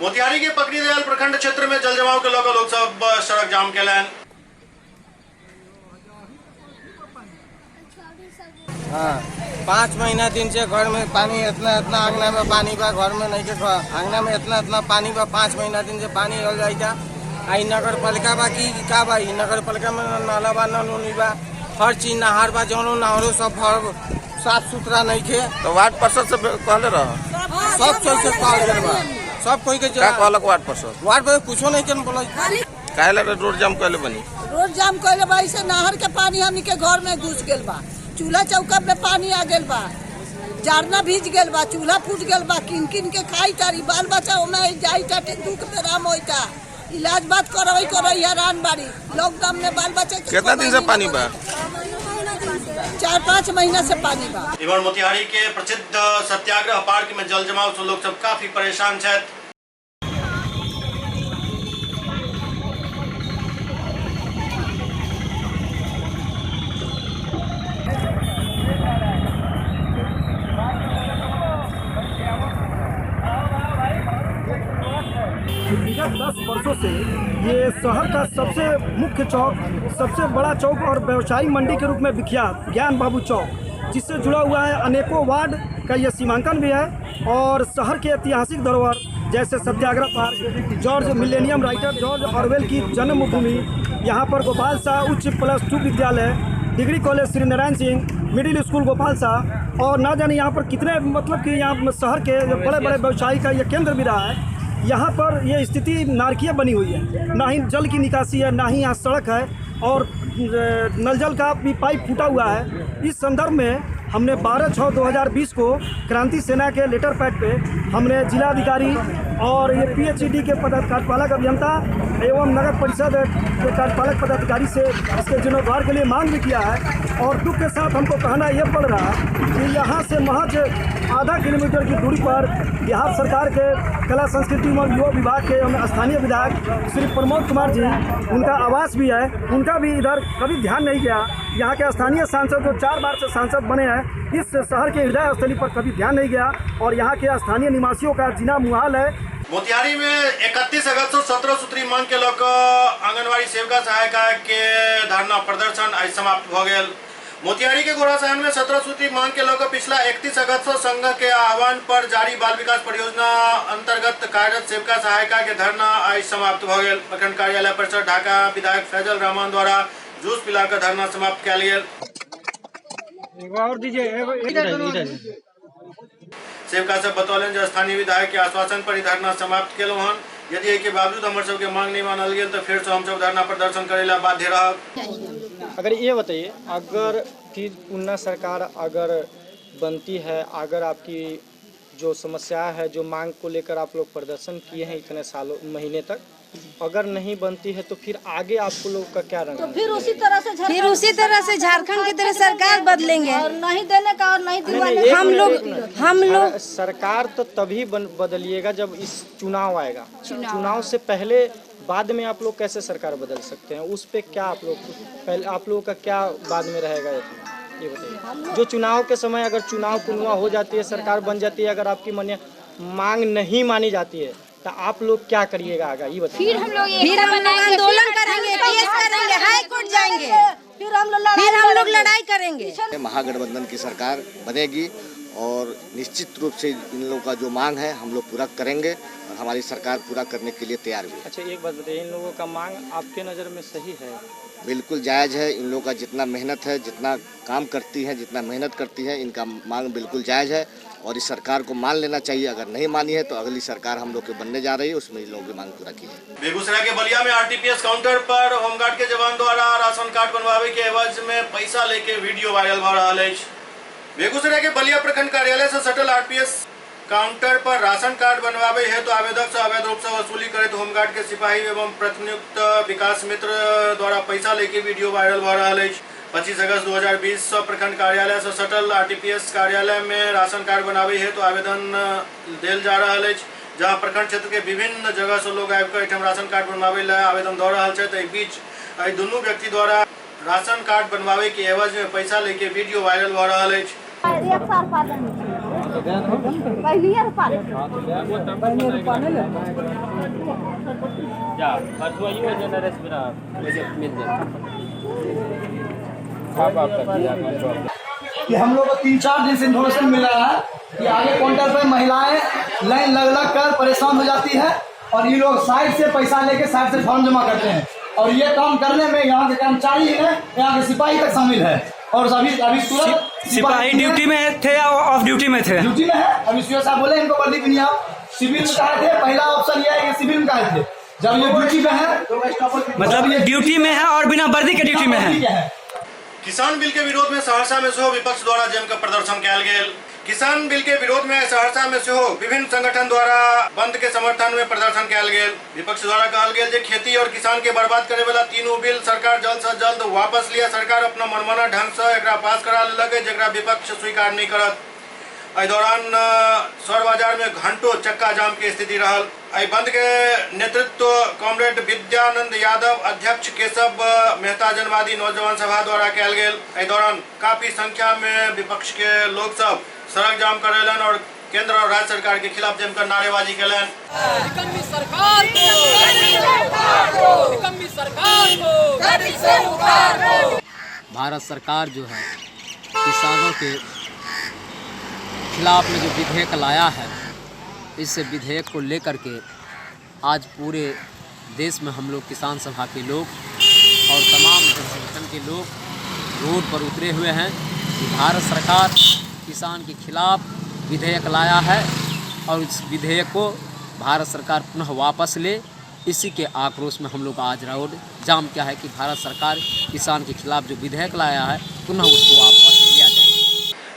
मोतिहारी के पकड़ी दयाल प्रखंड क्षेत्र में जल जमाव के लेकर लोग सब सड़क जाम कैलन।
हाँ, 5 महीना दिन से घर में पानी इतना अंगना में पानी बा, घर में नहीं के अंगना में इतना पानी बा। 5 महीना दिन से पानी हो जाए था। आई नगर पालिका बा की का बा, नगर पालिका में नाला बा, नली बा, हर चीज नहर बा, जौनो नहरो सब साफ सुथरा नहीं थे।
तो वार्ड पार्षद से कहले रहा
सब चीज से कहल बा, सब कोई के
कहलक वार्ड पार्षद।
वार्ड पर कुछो नहीं के बोला
काहे रोड जाम कहले बनी।
रोड जाम कहले बा, इसे नहर के पानी हमनी के घर में घुस गेल बा, चूल्हा चौका में पानी आ गेल बा, जारना भीज गेल बा, चूल्हा फूट गेल बा, किन किन के खाई तारी, बाल बच्चा ओमे जाई ताटे दुख में राम होइता, इलाज बात करई हैरान बाड़ी। लॉकडाउन में बाल बच्चे
कितना दिन से पानी बा?
4-5 महीना से पानी बा।
इधर मोतिहारी के प्रसिद्ध सत्याग्रह पार्क में जल जमाव से लोग सब काफी परेशान है।
विगत 10 वर्षों से ये शहर का सबसे मुख्य चौक, सबसे बड़ा चौक और व्यवसायी मंडी के रूप में विख्यात ज्ञान बाबू चौक, जिससे जुड़ा हुआ है अनेकों वार्ड का ये सीमांकन भी है। और शहर के ऐतिहासिक धरोहर जैसे Satyagraha park, George millennium writer George Orwell की जन्मभूमि, यहाँ पर गोपाल शाह उच्च +2 विद्यालय, degree college Shri Narayan Singh, middle school Gopal Shah, और ना जाने यहाँ पर कितने मतलब कि यहाँ शहर के बड़े बड़े व्यवसायी का ये केंद्र भी रहा है। यहाँ पर ये स्थिति नारकीय बनी हुई है, ना ही जल की निकासी है, ना ही यहाँ सड़क है, और नल जल का भी पाइप फूटा हुआ है। इस संदर्भ में हमने 12/6/2020 को क्रांति सेना के लेटर पैड पे हमने जिलाधिकारी और ये PHED के कार्यपालक अभियंता एवं नगर परिषद के कार्यपालक पदाधिकारी से इसके जीर्णोद्धार के लिए मांग भी किया है। और दुख के साथ हमको कहना यह पड़ रहा है कि यहाँ से महज आधा किलोमीटर की दूरी पर बिहार सरकार के कला संस्कृति एवं युवा विभाग के स्थानीय विधायक श्री प्रमोद कुमार जी, उनका आवास भी है, उनका भी इधर कभी ध्यान नहीं गया। यहाँ के स्थानीय सांसद जो 4 बार से सांसद बने हैं, इस शहर के हृदय स्थली पर कभी ध्यान नहीं गया और यहाँ के स्थानीय निवासियों का जीना मुहाल है।
मोतिहारी में 31 अगस्त को 17 सूत्री मांग के लेकर आंगनबाड़ी सेविका सहायिका के धरना प्रदर्शन आज समाप्त हो गया। मोतिहारी के घोड़ासहन में 17 सूत्री मांग के लेकर पिछला 31 अगस्त को संघ के आह्वान पर जारी बाल विकास परियोजना अंतर्गत कार्यरत सेविका सहायिका के धरना आज समाप्त हो गया। प्रखंड कार्यालय परिसर ढाका विधायक फैजल रहमान द्वारा जूस पिलाकर धरना समाप्त किया गया। सेवका सब बतौलन जो स्थानीय विधायक के आश्वासन पर धरना समाप्त केलो हन। यदि एक के बावजूद हमारे सबके मांग नहीं मानल गेल तो फिर से हम सब धरना प्रदर्शन करेला बाध्य रहब।
अगर ये बताइए, अगर फिर पुनः सरकार अगर बनती है, अगर आपकी जो समस्या है, जो मांग को लेकर आप लोग प्रदर्शन किए हैं इतने सालों महीने तक, अगर नहीं बनती है तो फिर आगे आपको लोग का क्या रंग?
तो फिर उसी तरह से झारखंड की तरह सरकार बदलेंगे और नहीं देने का और नहीं दिलवाने। हम लोग
सरकार तो तभी बदलिएगा जब इस चुनाव आएगा। चुनाव से पहले बाद में आप लोग कैसे सरकार बदल सकते हैं? उस पे क्या आप लोग पहले आप लोगों का क्या बाद में रहेगा ये बताइए। जो चुनाव के समय अगर चुनाव पुनवा हो जाती है, सरकार बन जाती है, अगर आपकी मांग नहीं मानी जाती है तो आप लोग क्या करिएगा आगे ये बताइए।
फिर हम लोग आंदोलन करेंगे, केस करेंगे, हाई कोर्ट जाएंगे, फिर हम लोग लड़ाई करेंगे।
महागठबंधन की सरकार बनेगी और निश्चित रूप से इन लोगों का जो मांग है हम लोग पूरा करेंगे और
हमारी सरकार पूरा करने के लिए तैयार हुई।
अच्छा, एक बात बताइए, इन लोगों का मांग आपके नज़र में सही है?
बिल्कुल जायज़ है। इन लोगों का जितना मेहनत है, जितना काम करती है, जितना मेहनत करती है, इनका मांग बिल्कुल जायज़ है और इस सरकार को मान लेना चाहिए। अगर नहीं मानी है तो अगली सरकार हम लोग के बनने जा रही है, उसमें इन लोगों की मांग पूरा की है।
बेगूसराय के बलिया में आरटीपीएस काउंटर पर होमगार्ड के जवान द्वारा राशन कार्ड बनवावे के एवज में पैसा लेके वीडियो वायरल भ रहा है। बेगूसराय के बलिया प्रखंड कार्यालय से सटल आरटीपीएस काउंटर पर राशन कार्ड बनवावे है तो आवेदक से अवैध रूप से वसूली करे तो होमगार्ड के सिपाही एवं प्रतिनियुक्त विकास मित्र द्वारा पैसा लेके वीडियो वायरल भ रहा है। 25 अगस्त 2020 प्रखंड कार्यालय से सटल आरटीपीएस कार्यालय में राशन कार्ड बनावे है तो आवेदन दिल जा रहा है, जहां प्रखंड क्षेत्र के विभिन्न जगह से लोग आकर राशन कार्ड बनवावे ला आवेदन दे रहा है। तो बीच दोनों व्यक्ति द्वारा राशन कार्ड बनवावे के एवज में पैसा लेके वीडियो वायरल भ रहा है।
कि हम लोग को 3-4 दिन से इन्फॉर्मेशन मिल रहा है कि आगे काउंटर पे महिलाएं लाइन लग कर परेशान हो जाती है और ये लोग साइड से पैसा लेके साइड से फॉर्म जमा करते हैं और ये काम करने में यहाँ के कर्मचारी है, यहाँ के सिपाही तक शामिल है। और अभी तुरंत
सिपाही ड्यूटी में थे या ऑफ ड्यूटी में थे?
ड्यूटी में है। अभी सीओ साहब बोले इनको वर्दी नहीं आप सिविल में कहे थे, पहला ऑप्शन ये है कि सिविल में कहे थे। जब ये ड्यूटी में है,
मतलब ये ड्यूटी में है और बिना वर्दी के ड्यूटी में है।
किसान बिल के विरोध में सहरसा में सेहो विपक्ष द्वारा जमकर प्रदर्शन कयल गेल। किसान बिल के विरोध में सहरसा में सेहो विभिन्न संगठन द्वारा बंद के समर्थन में प्रदर्शन कयल गेल। विपक्ष द्वारा कहल गेल जे खेती और किसान के बर्बाद करे वाला तीनों बिल सरकार जल्द से जल्द वापस लिया। सरकार अपना मनमाना ढंग से एकरा पास करा लेलक है, जेकरा विपक्ष स्वीकार नहीं करत। एहि दौरान सौर बाजार में घंटों चक्का जाम के स्थिति रहल। एहि बंद के नेतृत्व कॉमरेड विद्यानंद यादव, अध्यक्ष केशव मेहता जनवादी नौजवान सभा द्वारा कयल गेल। एहि दौरान काफी संख्या में विपक्ष के लोग सब सड़क जाम करेलन और केंद्र और राज्य सरकार के खिलाफ जमकर नारेबाजी करेलन।
भारत सरकार जो है किसानों के खिलाफ में जो विधेयक लाया है, इस विधेयक को लेकर के आज पूरे देश में हम लोग किसान सभा के लोग और तमाम संगठन के लोग रोड पर उतरे हुए हैं कि भारत सरकार किसान के खिलाफ विधेयक लाया है और इस विधेयक को भारत सरकार पुनः वापस ले। इसी के आक्रोश में हम लोग आज रोड जाम किया है कि भारत सरकार किसान के खिलाफ जो विधेयक लाया है पुनः उसको वापस लिया जाए।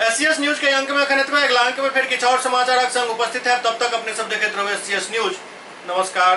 एससीएस न्यूज के अंक में खनित्वा अगला अंक में फिर कुछ और समाचार संग उपस्थित है। तब तक अपने सब देखते रहो एससीएस न्यूज। नमस्कार।